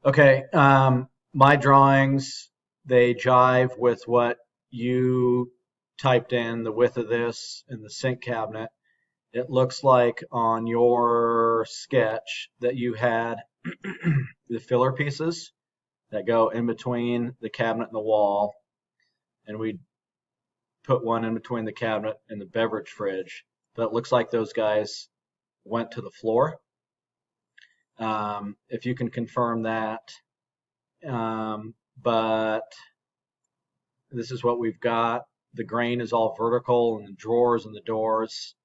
Okay, my drawings, they jive with what you typed in, the width of this and the sink cabinet. It looks like on your sketch that you had the filler pieces that go in between the cabinet and the wall, and we put one in between the cabinet and the beverage fridge. But it looks like those guys went to the floor. If you can confirm that, but this is what we've got. The grain is all vertical and the drawers and the doors.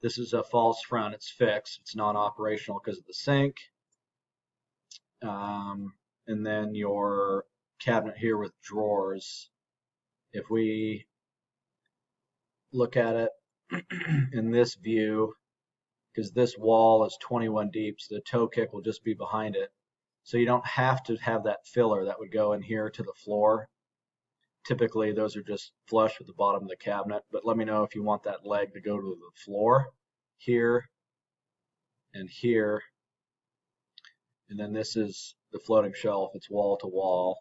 This is a false front. It's fixed. It's non-operational because of the sink. And then your cabinet here with drawers. If we look at it in this view, because this wall is 21 deep, so the toe kick will just be behind it. So you don't have to have that filler that would go in here to the floor. Typically, those are just flush with the bottom of the cabinet, but let me know if you want that leg to go to the floor here and here. And then this is the floating shelf. It's wall to wall,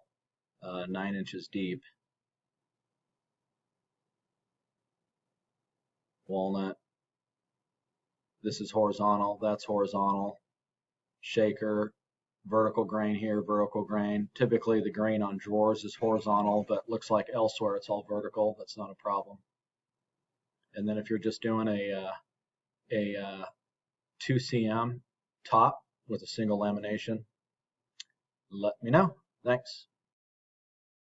9 inches deep. Walnut. This is horizontal. That's horizontal. Shaker. Vertical grain here, vertical grain. Typically the grain on drawers is horizontal, but looks like elsewhere it's all vertical. That's not a problem. And then if you're just doing a 2 cm top with a single lamination, let me know. Thanks.